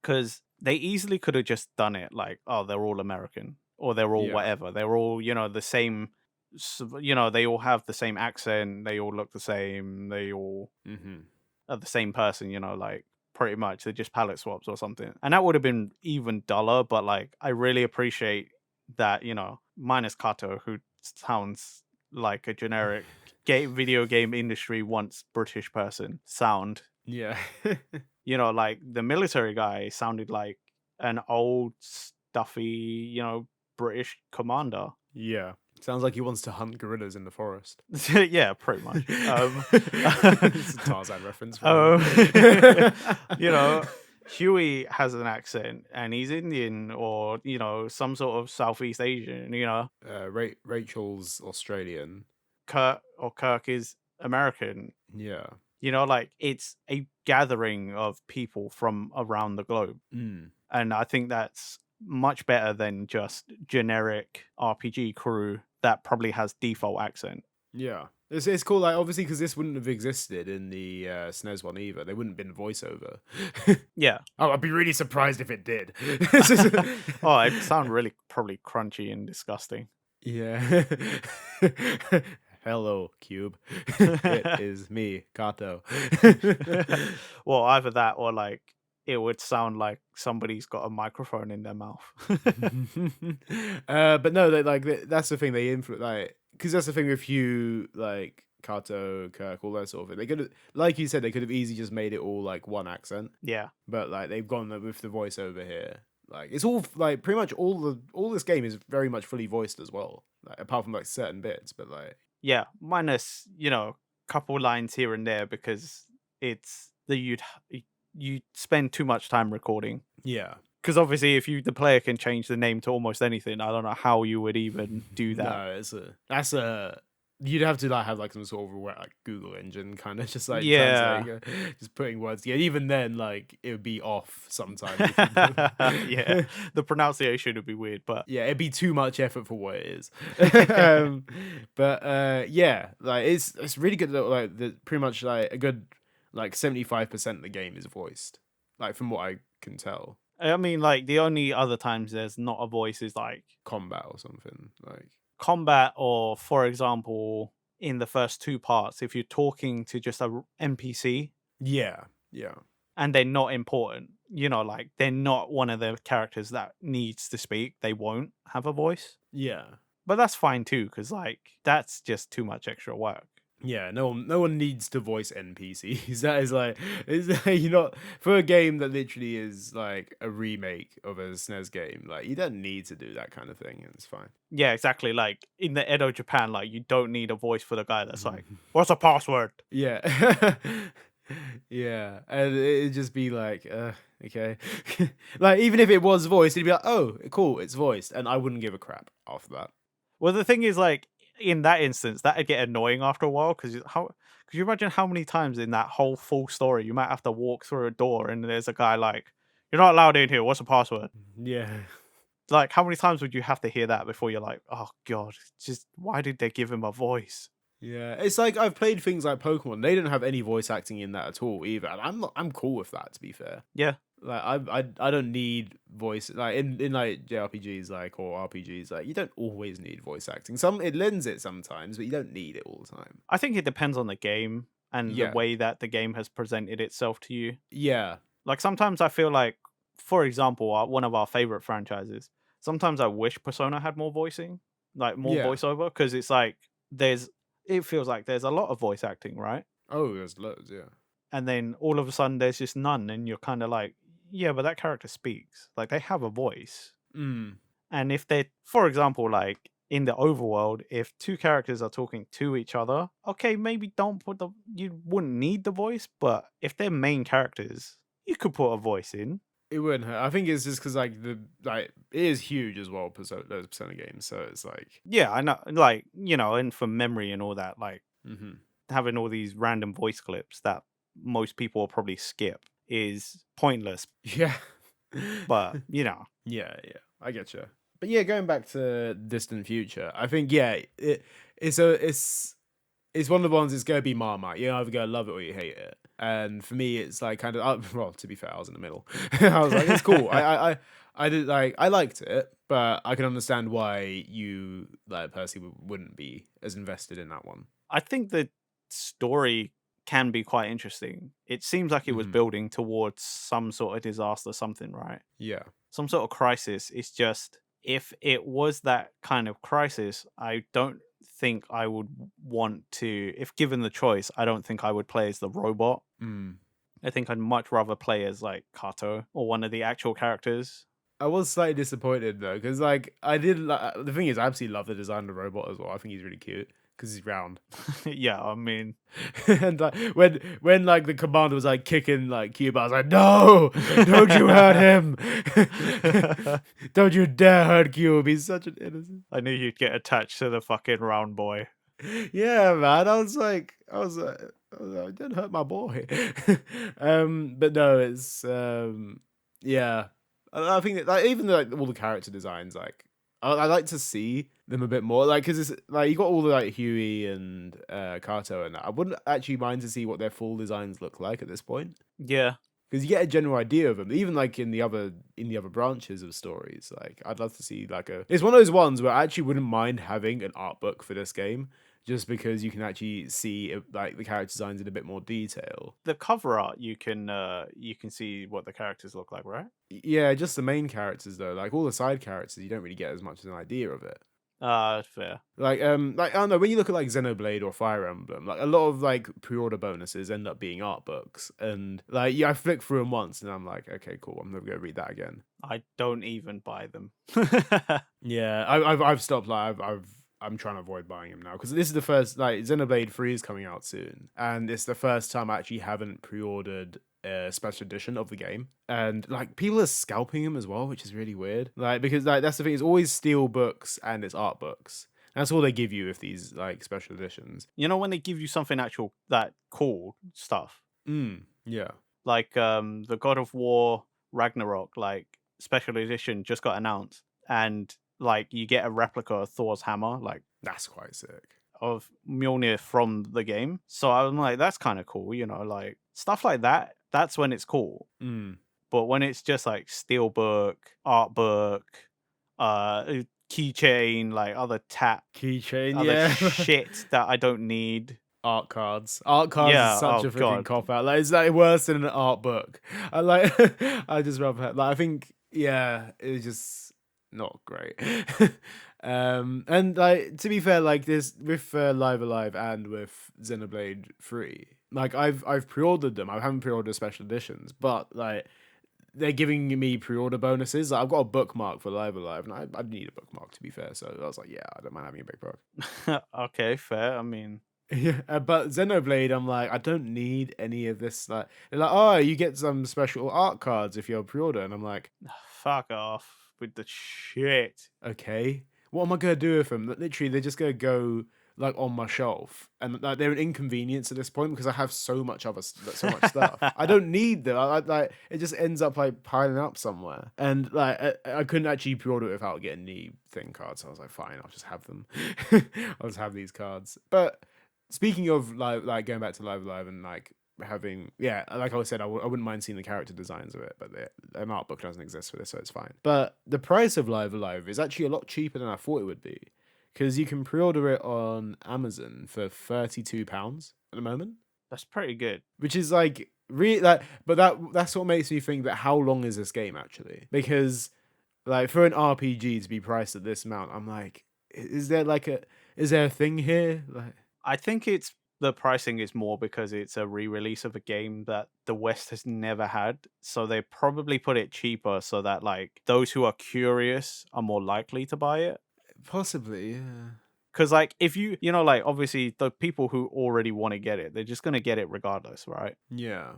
because they easily could have just done it like, oh, they're all American or they're all Yeah. whatever. They're all, the same, they all have the same accent. They all look the same. They all are the same person, like pretty much. They're just palette swaps or something. And that would have been even duller, but like, I really appreciate that, minus Kato, who sounds like a generic video game industry once British person sound. Yeah. Like the military guy sounded like an old, stuffy, British commander. Yeah. Sounds like he wants to hunt gorillas in the forest. Yeah, pretty much. It's a Tarzan reference. Huey has an accent and he's Indian or, some sort of Southeast Asian, Rachel's Australian. Kirk is American. Yeah. Like it's a gathering of people from around the globe. And I think that's much better than just generic RPG crew that probably has default accent. Yeah. It's cool, like, obviously, because this wouldn't have existed in the SNES one either. There wouldn't have been voiceover. Yeah. Oh, I'd be really surprised if it did. Oh, it'd sound really probably crunchy and disgusting. Yeah. Hello, Cube. It is me, Kato. Well, either that or like it would sound like somebody's got a microphone in their mouth. But no, that's the thing they influence, like, because that's the thing with Hugh, like Kato, Kirk, all that sort of thing. They could have, like you said, they could have easily just made it all like one accent, Yeah. but like they've gone with the voiceover here. Like it's all like pretty much all this game is very much fully voiced as well, like, apart from like certain bits, but like Yeah, minus, couple lines here and there because it's the you spend too much time recording. yeah. Because obviously, if the player can change the name to almost anything, I don't know how you would even do that. No, that's a you'd have to like have like some sort of like Google engine kind of just like Yeah. translating, just putting words. Yeah, even then, like it would be off sometimes. Yeah, the pronunciation would be weird, but Yeah, it'd be too much effort for what it is. But yeah, like it's really good that like pretty much like a good like 75% of the game is voiced, like from what I can tell. I mean, like the only other times there's not a voice is like Combat or something like. combat, or for example, in the first two parts, if you're talking to just a NPC Yeah, yeah. and they're not important, like they're not one of the characters that needs to speak, they won't have a voice. Yeah. But that's fine too, because like that's just too much extra work. Yeah, no one needs to voice NPCs. That is like, you're not, for a game that literally is like a remake of a SNES game. Like you don't need to do that kind of thing, and it's fine. Yeah, exactly. Like in the Edo Japan, like you don't need a voice for the guy that's like, "What's a password?" Yeah, yeah, and it'd just be like, okay, like even if it was voiced, it'd be like, oh, cool, it's voiced, and I wouldn't give a crap after that. Well, the thing is, like in that instance, that'd get annoying after a while because could you imagine how many times in that whole full story you might have to walk through a door and there's a guy like, "You're not allowed in here. What's the password?" Yeah. Like, how many times would you have to hear that before you're like, "Oh God, just why did they give him a voice?" Yeah, it's like I've played things like Pokemon. They don't have any voice acting in that at all either, and I'm cool with that. To be fair, Yeah, like I don't need voice like in like JRPGs like or RPGs like you don't always need voice acting. It lends it sometimes, but you don't need it all the time. I think it depends on the game and Yeah. the way that the game has presented itself to you. Yeah, Like sometimes I feel like, for example, one of our favorite franchises. Sometimes I wish Persona had more voicing, like more yeah. voiceover, because it's like it feels like there's a lot of voice acting, right? Oh, there's loads. Yeah, And then all of a sudden there's just none, and you're kind of like, yeah, but that character speaks. Like they have a voice. And if they, for example, like in the overworld, if two characters are talking to each other, okay, maybe you wouldn't need the voice, but if they're main characters, you could put a voice in. it wouldn't hurt. I think it's just because like it is huge as well. Those Persona games, so it's like Yeah, I know, like, and for memory and all that, like having all these random voice clips that most people will probably skip is pointless. yeah, But, yeah, I get you. But yeah, going back to Distant Future, I think it's one of the ones. It's gonna be Marmite. You're either gonna love it or you hate it. And for me, it's like kind of well. To be fair, I was in the middle. I was like, it's cool. I did like I liked it, but I can understand why you like personally wouldn't be as invested in that one. I think the story can be quite interesting. It seems like it was building towards some sort of disaster, something, right? Yeah. Some sort of crisis. It's just, if it was that kind of crisis, I don't think I would want to, if given the choice, I don't think I would play as the robot. I think I'd much rather play as like Kato or one of the actual characters. I was slightly disappointed though, because like I did. The thing is, I absolutely love the design of the robot as well. I think he's really cute because he's round. Yeah, I mean, And when like the commander was like kicking like Cuba, I was like, no, don't you hurt him! Don't you dare hurt Cuba. He's such an innocent. I knew you'd get attached to the fucking round boy. Yeah, man. I was like, don't hurt my boy. But no, it's yeah. I think that like, even like all the character designs, like I like to see them a bit more, like because it's like you got all the like Huey and Kato and that. I wouldn't actually mind to see what their full designs look like at this point, Yeah. because you get a general idea of them. Even like in the other branches of stories, like I'd love to see like it's one of those ones where I actually wouldn't mind having an art book for this game, just because you can actually see like the character designs in a bit more detail. The cover art, you can see what the characters look like, right? Yeah, just the main characters though, like all the side characters, you don't really get as much as an idea of it. Fair. Like I don't know, when you look at like Xenoblade or Fire Emblem, like a lot of like pre-order bonuses end up being art books, and like I flick through them once and I'm like, okay, cool, I'm never gonna read that again. I don't even buy them. Yeah, I've stopped. Like I'm trying to avoid buying them now because this is the first, like, Xenoblade 3 is coming out soon, and it's the first time I actually haven't pre-ordered a special edition of the game, and like people are scalping them as well, which is really weird. Like, because like that's the thing, it's always steel books and it's art books. That's all they give you with these like special editions. You know, when they give you something actual that cool stuff, Yeah. like the God of War Ragnarok like special edition just got announced, and like you get a replica of Thor's hammer, like That's quite sick. of Mjolnir from the game. So I'm like, that's kind of cool, you know, like stuff like that. That's when it's cool. But when it's just like steelbook, art book, keychain, like other Keychain, other yeah. shit that I don't need. Art cards. Art cards Yeah, is such oh a freaking God. cop out. Like, it's like worse than an art book. I like. I just rather like. I think, yeah, it's just not great. And like, to be fair, like this with Live Alive and with Xenoblade 3, like I've pre-ordered them. I haven't pre-ordered special editions, but like they're giving me pre-order bonuses. Like, I've got a bookmark for Live Alive, and I need a bookmark, to be fair. So I was like, yeah, I don't mind having a big book. Okay, fair. I mean, Yeah, but Xenoblade, I'm like, I don't need any of this. Like, they're like, oh, you get some special art cards if you're pre-order, and I'm like, fuck off with the shit. okay, what am I gonna do with them? Literally, they're just gonna go like on my shelf, and like they're an inconvenience at this point because I have so much stuff. I don't need them. Like it just ends up like piling up somewhere, and like I couldn't actually pre-order it without getting the thing cards. So I was like, fine, I'll just have them. I'll just have these cards, but. Speaking of like going back to Live Live and like having, yeah, like I said, I wouldn't mind seeing the character designs of it, but an art book doesn't exist for this, so it's fine. But the price of Live Live is actually a lot cheaper than I thought it would be, because you can pre-order it on Amazon for £32 at the moment. That's pretty good. Which is like really like, but that's what makes me think that how long is this game actually? Because like for an RPG to be priced at this amount, I'm like, is there a thing here? Like. I think the pricing is more because it's a re-release of a game that the West has never had. So they probably put it cheaper so that like those who are curious are more likely to buy it. Possibly, yeah. Because like if you know, like obviously the people who already want to get it, they're just gonna get it regardless, right? Yeah.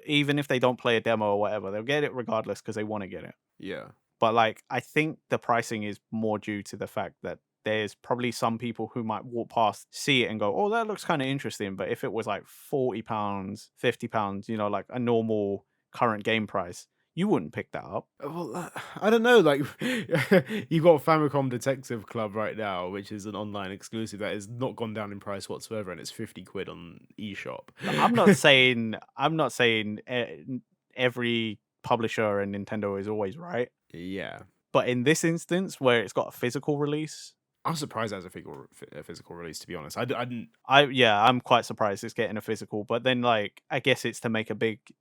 Even if they don't play a demo or whatever, they'll get it regardless because they want to get it. Yeah. But like I think the pricing is more due to the fact that there's probably some people who might walk past, see it and go, oh, that looks kind of interesting. But if it was like £40, £50, you know, like a normal current game price, you wouldn't pick that up. Well, I don't know. Like, you've got Famicom Detective Club right now, which is an online exclusive that has not gone down in price whatsoever, and it's £50 on eShop. I'm not saying every publisher and Nintendo is always right. Yeah. But in this instance, where it's got a physical release, I'm surprised as a physical release, to be honest. I'm quite surprised it's getting a physical. But then, like, I guess it's to make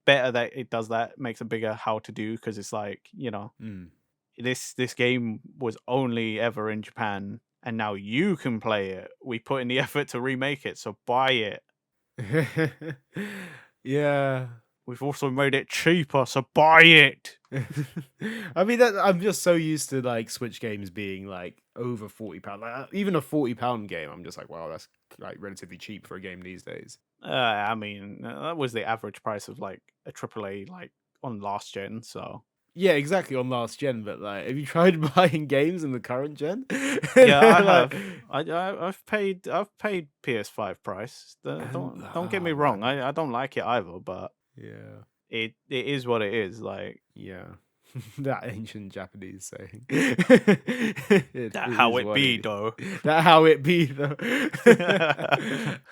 better that it does that, makes a bigger how to do, because it's like, you know, this game was only ever in Japan, and now you can play it. We put in the effort to remake it, so buy it. Yeah. We've also made it cheaper, so buy it. I mean, I'm just so used to like Switch games being like over £40. Like even a £40 game, I'm just like, wow, that's like relatively cheap for a game these days. I mean, that was the average price of like a AAA like on last gen. So yeah, exactly, on last gen. But like, have you tried buying games in the current gen? Yeah, I have. I've paid PS5 price. Don't get me wrong. I don't like it either, but. Yeah, it is what it is. Like, yeah, that ancient Japanese saying. That how it be though. That how it be though.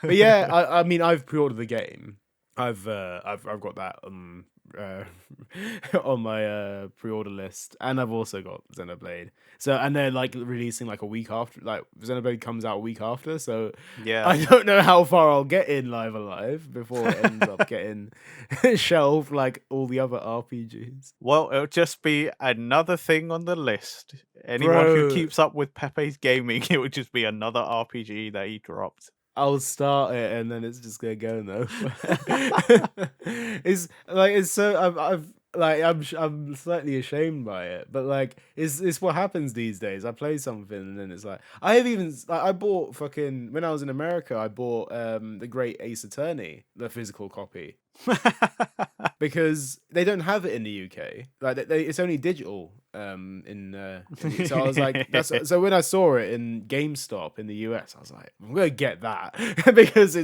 But yeah, I mean, I've pre-ordered the game. I've got that on my pre-order list, and I've also got Xenoblade. So, and they're like releasing like a week after, like Xenoblade comes out a week after. So, Yeah. I don't know how far I'll get in Live Alive before it ends up getting shelved like all the other RPGs. Well, it'll just be another thing on the list. Anyone who Bro. keeps up with Pepe's gaming, it would just be another RPG that he dropped. I'll start it and then it's just gonna go though. It's like it's so I'm slightly ashamed by it, but like it's what happens these days. I play something and then it's like I have even like, I bought fucking when I was in America. I bought the Great Ace Attorney, the physical copy, because they don't have it in the UK. Like it's only digital. So I was like, so when I saw it in GameStop in the US, I was like, I'm gonna get that because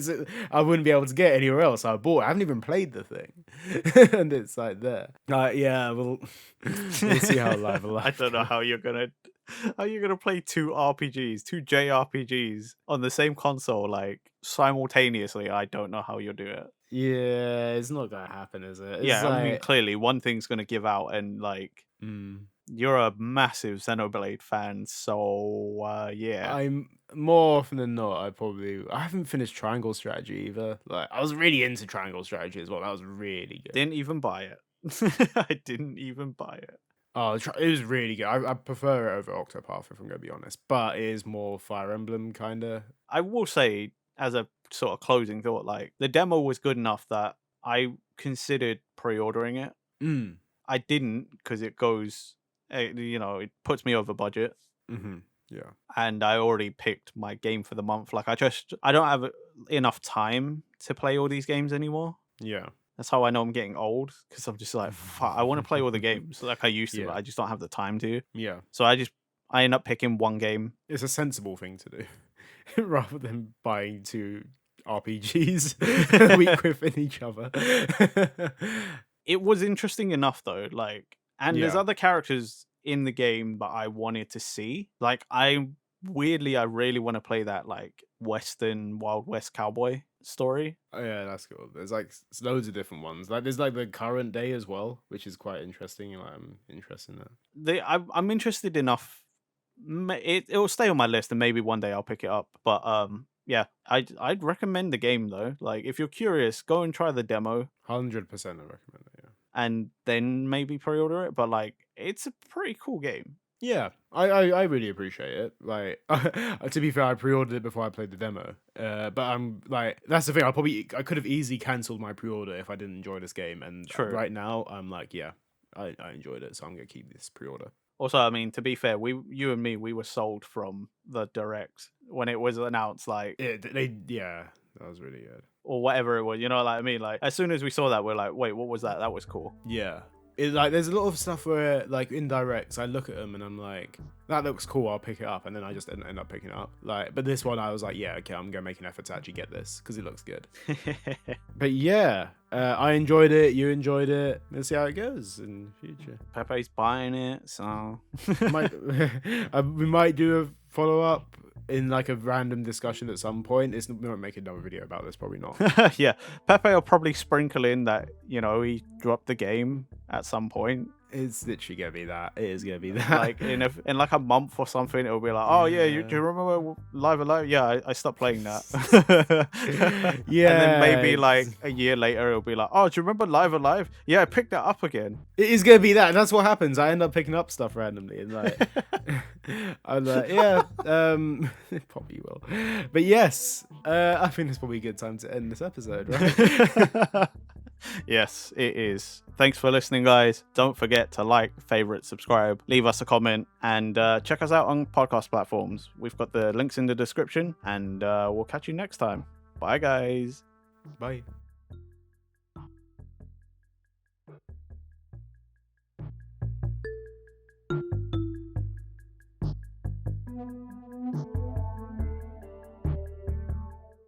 I wouldn't be able to get it anywhere else. So I bought it. I haven't even played the thing, and it's like there. Yeah, we'll see how Live Alive. I don't know how you're gonna play two RPGs, two JRPGs on the same console like simultaneously. I don't know how you'll do it. Yeah, it's not gonna happen, is it? It's I mean, clearly one thing's gonna give out, and like you're a massive Xenoblade fan, so yeah. I'm more often than not. I haven't finished Triangle Strategy either. Like I was really into Triangle Strategy as well. That was really good. Didn't even buy it. I didn't even buy it. Oh, it was really good. I prefer it over Octopath if I'm gonna be honest, but it is more Fire Emblem kind of. I will say, as a sort of closing thought, like the demo was good enough that I considered pre-ordering it. I didn't because it goes, it puts me over budget. Yeah. And I already picked my game for the month. Like I don't have enough time to play all these games anymore. Yeah. That's how I know I'm getting old, because I'm just like, fuck, I want to play all the games like I used to, but I just don't have the time to. Yeah. So I end up picking one game. It's a sensible thing to do rather than buying two RPGs week within each other. It was interesting enough though, like, and there's other characters in the game that I wanted to see. Like I really want to play that like Western Wild West cowboy story. Oh yeah, that's cool. There's like loads of different ones. Like there's like the current day as well, which is quite interesting. Like I'm interested in that. I'm interested enough. It'll stay on my list, and maybe one day I'll pick it up. But yeah, I'd recommend the game though. Like if you're curious, go and try the demo. 100% I recommend it. Yeah. And then maybe pre-order it. But like, it's a pretty cool game. Yeah, I really appreciate it. Like, to be fair, I pre-ordered it before I played the demo. But I'm like, that's the thing. I could have easily cancelled my pre-order if I didn't enjoy this game. And right now, I'm like, yeah, I enjoyed it, so I'm gonna keep this pre-order. Also, I mean, to be fair, you and me, we were sold from the direct when it was announced. Like, that was really good. Or whatever it was, you know, like I mean, like as soon as we saw that, we're like, wait, what was that? That was cool. Yeah. Like there's a lot of stuff where like in directs I look at them and I'm like, that looks cool, I'll pick it up, and then I just end up picking it up. Like, but this one I was like, yeah, okay, I'm gonna make an effort to actually get this because it looks good. But yeah, I enjoyed it, you enjoyed it. Let's see how it goes in the future. Pepe's buying it, so we might do a follow-up in like a random discussion at some point. We won't make another video about this, probably not. Yeah, Pepe will probably sprinkle in that, he dropped the game at some point. It's literally gonna be that. It is gonna be that. Like in like a month or something, it'll be like, oh yeah, do you remember Live Alive? Yeah, I stopped playing that. Yeah. And then maybe like a year later, it'll be like, oh, do you remember Live Alive? Yeah, I picked that up again. It is gonna be that. And that's what happens. I end up picking up stuff randomly, and like, I'm like, yeah, it probably will. But yes, I think it's probably a good time to end this episode, right? Yes, it is. Thanks for listening, guys. Don't forget to like, favorite, subscribe, leave us a comment, and check us out on podcast platforms. We've got the links in the description, and we'll catch you next time. Bye, guys. Bye.